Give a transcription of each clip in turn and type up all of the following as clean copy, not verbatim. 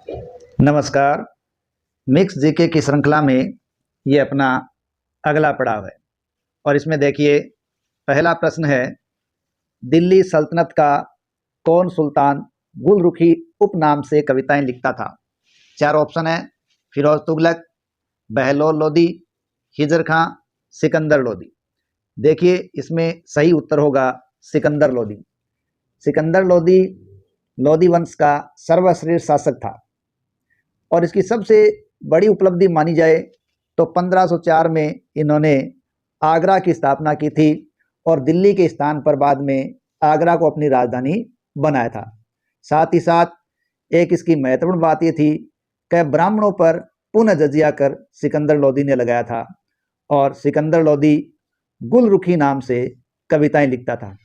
नमस्कार। Mix GK की श्रृंखला में ये अपना अगला पड़ाव है और इसमें देखिए पहला प्रश्न है, दिल्ली सल्तनत का कौन सुल्तान गुलरुखी उपनाम से कविताएं लिखता था? चार ऑप्शन है, फिरोज तुगलक, बहलोल लोदी, हिजर खां, सिकंदर लोदी। देखिए इसमें सही उत्तर होगा सिकंदर लोदी। सिकंदर लोदी लोदी वंश का सर्वश्रेष्ठ शासक था और इसकी सबसे बड़ी उपलब्धि मानी जाए तो 1504 में इन्होंने आगरा की स्थापना की थी और दिल्ली के स्थान पर बाद में आगरा को अपनी राजधानी बनाया था। साथ ही साथ एक इसकी महत्वपूर्ण बात ये थी कि ब्राह्मणों पर पुनः जजिया कर सिकंदर लोदी ने लगाया था और सिकंदर लोदी गुलरुखी नाम से कविताएं लिखता था।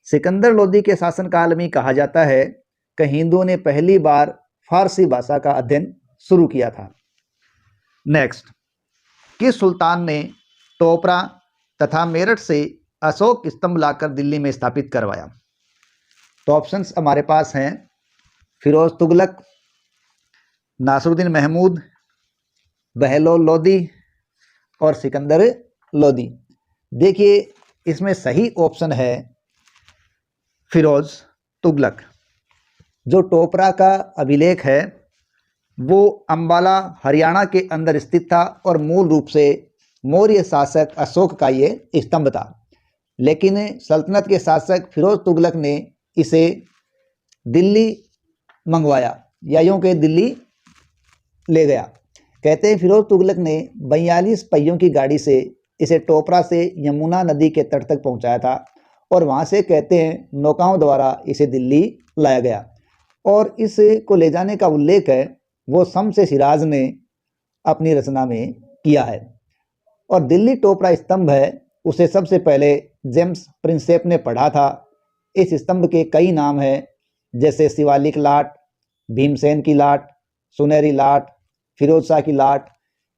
सिकंदर लोदी के शासनकाल में कहा जाता है कि हिंदुओं ने पहली बार फारसी भाषा का अध्ययन शुरू किया था। नेक्स्ट, किस सुल्तान ने टोपरा तथा मेरठ से अशोक स्तंभ लाकर दिल्ली में स्थापित करवाया? तो ऑप्शंस हमारे पास हैं, फिरोज तुगलक, नासरुद्दीन महमूद, बहलोल लोदी और सिकंदर लोदी। देखिए इसमें सही ऑप्शन है फिरोज तुगलक। जो टोपरा का अभिलेख है वो अंबाला हरियाणा के अंदर स्थित था और मूल रूप से मौर्य शासक अशोक का ये स्तंभ था, लेकिन सल्तनत के शासक फिरोज तुगलक ने इसे दिल्ली मंगवाया या यूं के दिल्ली ले गया। कहते हैं फिरोज तुगलक ने 42 पहियों की गाड़ी से इसे टोपरा से यमुना नदी के तट तक पहुंचाया था और वहां से कहते हैं नौकाओं द्वारा इसे दिल्ली लाया गया और इस को ले जाने का उल्लेख है वो शम्स सिराज ने अपनी रचना में किया है। और दिल्ली टोपरा स्तंभ है उसे सबसे पहले जेम्स प्रिंसेप ने पढ़ा था। इस स्तंभ के कई नाम हैं जैसे शिवालिक लाट, भीमसेन की लाट, सुनहरी लाट, फिरोज शाह की लाट,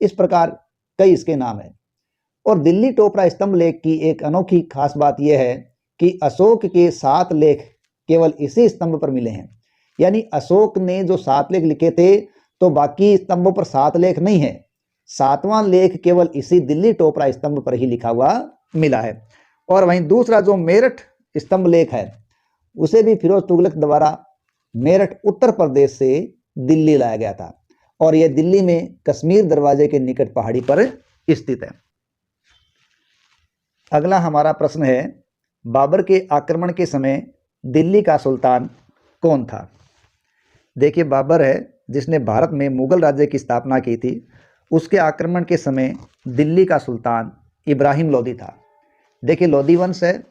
इस प्रकार कई इसके नाम हैं। और दिल्ली टोपरा स्तंभ लेख की एक अनोखी खास बात यह है कि अशोक के 7 लेख केवल इसी स्तंभ पर मिले हैं, यानी अशोक ने जो 7 लेख लिखे थे तो बाकी स्तंभों पर 7 लेख नहीं है, 7वां लेख केवल इसी दिल्ली टोपरा स्तंभ पर ही लिखा हुआ मिला है। और वहीं दूसरा जो मेरठ स्तंभ लेख है उसे भी फिरोज तुगलक द्वारा मेरठ उत्तर प्रदेश से दिल्ली लाया गया था और यह दिल्ली में कश्मीर दरवाजे के निकट पहाड़ी पर स्थित है। अगला हमारा प्रश्न है, बाबर के आक्रमण के समय दिल्ली का सुल्तान कौन था? देखिए बाबर है जिसने भारत में मुगल राज्य की स्थापना की थी, उसके आक्रमण के समय दिल्ली का सुल्तान इब्राहिम लोदी था। देखिए लोदी वंश है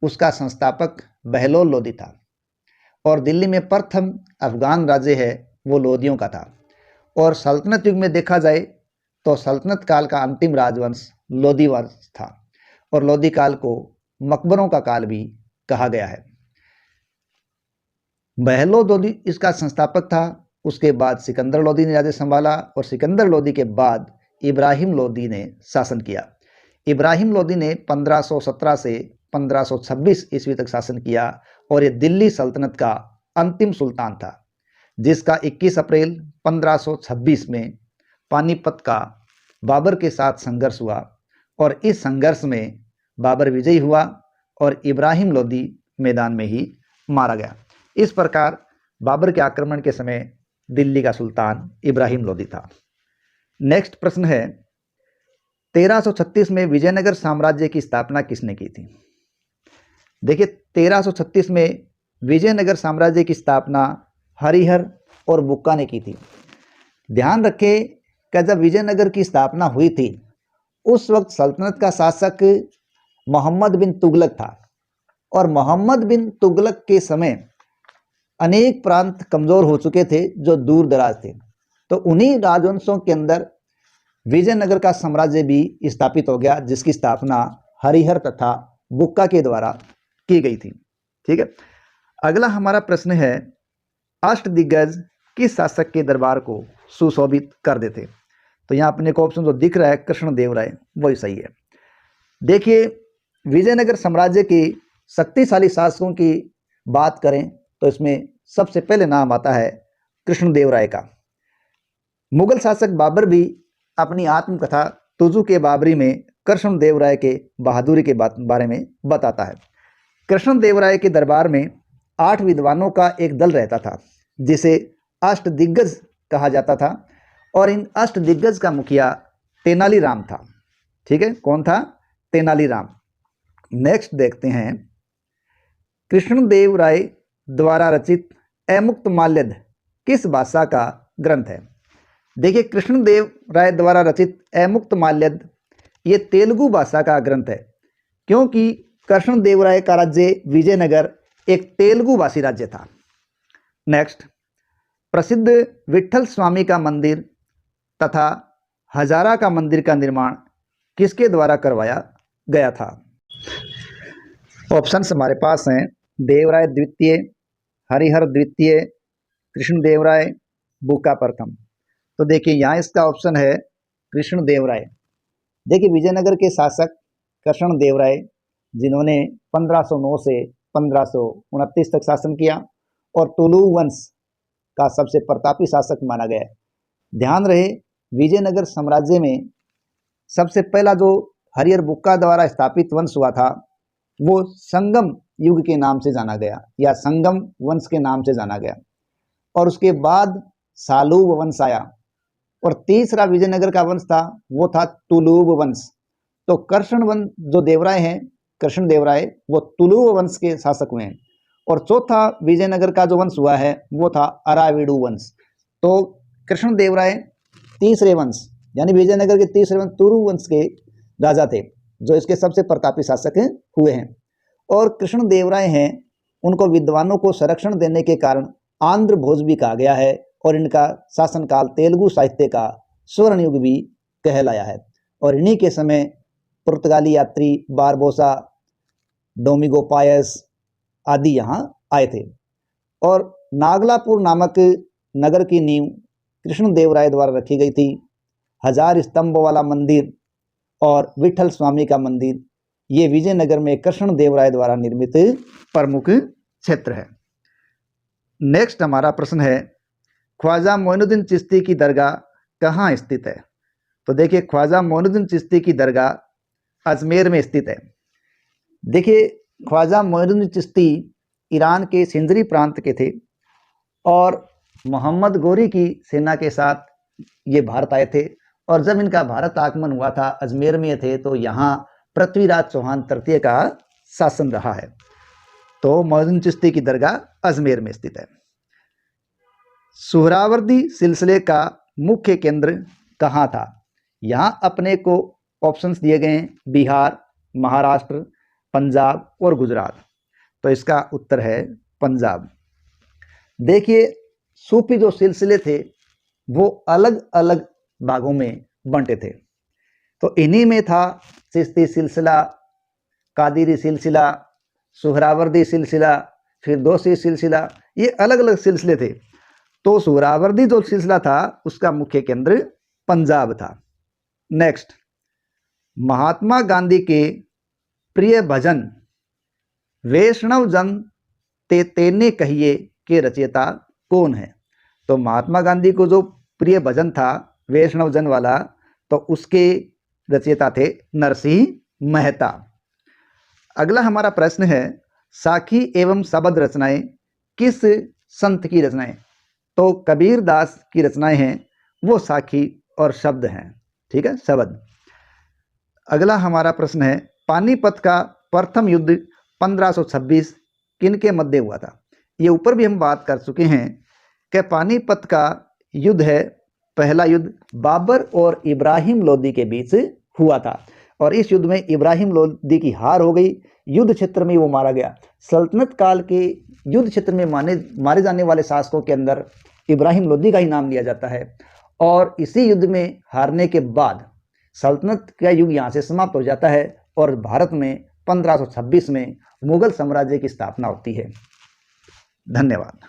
उसका संस्थापक बहलोल लोदी था और दिल्ली में प्रथम अफगान राज्य है वो लोदियों का था। और सल्तनत युग में देखा जाए तो सल्तनत काल का अंतिम राजवंश लोदी वंश था और लोदी काल को मकबरों का काल भी कहा गया है। बहलोल लोदी इसका संस्थापक था, उसके बाद सिकंदर लोदी ने राज्य संभाला और सिकंदर लोदी के बाद इब्राहिम लोदी ने शासन किया। इब्राहिम लोदी ने 1517 से 1526 ईस्वी तक शासन किया और ये दिल्ली सल्तनत का अंतिम सुल्तान था जिसका 21 अप्रैल 1526 में पानीपत का बाबर के साथ संघर्ष हुआ और इस संघर्ष में बाबर विजयी हुआ और इब्राहिम लोदी मैदान में ही मारा गया। इस प्रकार बाबर के आक्रमण के समय दिल्ली का सुल्तान इब्राहिम लोदी था। नेक्स्ट प्रश्न है, 1336 में विजयनगर साम्राज्य की स्थापना किसने की थी? देखिए 1336 में विजयनगर साम्राज्य की स्थापना हरिहर और बुक्का ने की थी। ध्यान रखें कि जब विजयनगर की स्थापना हुई थी उस वक्त सल्तनत का शासक मोहम्मद बिन तुगलक था और मोहम्मद बिन तुगलक के समय अनेक प्रांत कमजोर हो चुके थे जो दूर दराज थे, तो उन्हीं राजवंशों के अंदर विजयनगर का साम्राज्य भी स्थापित हो गया जिसकी स्थापना हरिहर तथा बुक्का के द्वारा की गई थी। ठीक है, अगला हमारा प्रश्न है, अष्टदिग्गज किस शासक के दरबार को सुशोभित कर देते? तो यहाँ अपने को ऑप्शन जो दिख रहा है कृष्णदेव राय, वही सही है। देखिए विजयनगर साम्राज्य के शक्तिशाली शासकों की बात करें तो इसमें सबसे पहले नाम आता है कृष्णदेवराय का। मुगल शासक बाबर भी अपनी आत्मकथा तुजु के बाबरी में कृष्णदेवराय के बहादुरी के बारे में बताता है। कृष्णदेवराय के दरबार में 8 विद्वानों का एक दल रहता था जिसे अष्टदिग्गज कहा जाता था, और इन अष्टदिग्गज का मुखिया तेनालीराम था। ठीक है, कौन था? तेनालीराम। नेक्स्ट देखते हैं, कृष्णदेवराय द्वारा रचित अमुक्तमाल्यद किस भाषा का ग्रंथ है? देखिए, कृष्णदेवराय द्वारा रचित अमुक्तमाल्यद ये तेलुगु भाषा का ग्रंथ है, क्योंकि कृष्णदेवराय का राज्य विजयनगर एक तेलुगु भाषी राज्य था। नेक्स्ट, प्रसिद्ध विट्ठल स्वामी का मंदिर तथा हजारा का मंदिर का निर्माण किसके द्वारा करवाया गया था? ऑप्शंस हमारे पास हैं, देवराय द्वितीय, हरिहर द्वितीय, कृष्णदेवराय, बुक्का प्रथम। तो देखिए यहाँ इसका ऑप्शन है कृष्णदेवराय। देखिए, विजयनगर के शासक कृष्णदेवराय, जिन्होंने 1509 से 1529 तक शासन किया और तुलु वंश का सबसे प्रतापी शासक माना गया है। ध्यान रहे, विजयनगर साम्राज्य में सबसे पहला जो हरिहर बुक्का द्वारा स्थापित वंश हुआ था वो संगम युग के नाम से जाना गया, या संगम वंश के नाम से जाना गया, और उसके बाद सालुब वंश आया, और तीसरा विजयनगर का वंश था वो था तुलुब वंश। तो कृष्ण वंश जो देवराय हैं, कृष्णदेवराय, वो तुलुब वंश के शासक हुए हैं, और चौथा विजयनगर का जो वंश हुआ है वो था अराविडु वंश। तो कृष्णदेवराय तीसरे वंश यानी विजयनगर के तीसरे वंश तुलु वंश के राजा थे, जो इसके सबसे प्रतापी शासक हुए हैं। और कृष्णदेवराय हैं, उनको विद्वानों को संरक्षण देने के कारण आंध्र भोज भी कहा गया है, और इनका शासनकाल तेलुगु साहित्य का स्वर्ण युग भी कहलाया है। और इन्हीं के समय पुर्तगाली यात्री बारबोसा, डोमिगो पायस आदि यहाँ आए थे। और नागलापुर नामक नगर की नींव कृष्णदेवराय द्वारा रखी गई थी। 1000 स्तंभ वाला मंदिर और विट्ठल स्वामी का मंदिर, ये विजयनगर में कृष्णदेवराय द्वारा निर्मित प्रमुख क्षेत्र है। नेक्स्ट हमारा प्रश्न है, ख्वाजा मोइनुद्दीन चिश्ती की दरगाह कहाँ स्थित है? तो देखिए, ख्वाजा मोइनुद्दीन चिश्ती की दरगाह अजमेर में स्थित है। देखिए, ख्वाजा मोइनुद्दीन चिश्ती ईरान के सिंजरी प्रांत के थे, और मोहम्मद गोरी की सेना के साथ ये भारत आए थे, और जब इनका भारत आगमन हुआ था, अजमेर में थे, तो यहाँ पृथ्वीराज चौहान तृतीय का शासन रहा है। तो मोइनुद्दीन चिश्ती की दरगाह अजमेर में स्थित है। सुहरावर्दी सिलसिले का मुख्य केंद्र कहाँ था? यहाँ अपने को ऑप्शंस दिए गए हैं, बिहार, महाराष्ट्र, पंजाब और गुजरात। तो इसका उत्तर है पंजाब। देखिए, सूफी जो सिलसिले थे वो अलग अलग भागों में बंटे थे। तो इन्हीं में था चिश्ती सिलसिला, कादिरी सिलसिला, सुहरावर्दी सिलसिला, फिरदौसी सिलसिला, ये अलग अलग सिलसिले थे। तो सुहरावर्दी जो सिलसिला था उसका मुख्य केंद्र पंजाब था। नेक्स्ट, महात्मा गांधी के प्रिय भजन वैष्णव जन ते तेने कहिए के रचयिता कौन है? तो महात्मा गांधी को जो प्रिय भजन था वैष्णव जन वाला, तो उसके रचयिता थे नरसिंह मेहता। अगला हमारा प्रश्न है, साखी एवं शबद रचनाएं किस संत की रचनाएं? तो कबीर दास की रचनाएं हैं, वो साखी और शब्द हैं। ठीक है, शब्द। अगला हमारा प्रश्न है, पानीपत का प्रथम युद्ध 1526 किनके मध्य हुआ था? ये ऊपर भी हम बात कर चुके हैं कि पानीपत का युद्ध है, पहला युद्ध बाबर और इब्राहिम लोदी के बीच हुआ था, और इस युद्ध में इब्राहिम लोदी की हार हो गई, युद्ध क्षेत्र में वो मारा गया। सल्तनत काल के युद्ध क्षेत्र में मारे जाने वाले शासकों के अंदर इब्राहिम लोदी का ही नाम लिया जाता है, और इसी युद्ध में हारने के बाद सल्तनत का युग यहाँ से समाप्त हो जाता है, और भारत में 1526 में मुगल साम्राज्य की स्थापना होती है। धन्यवाद।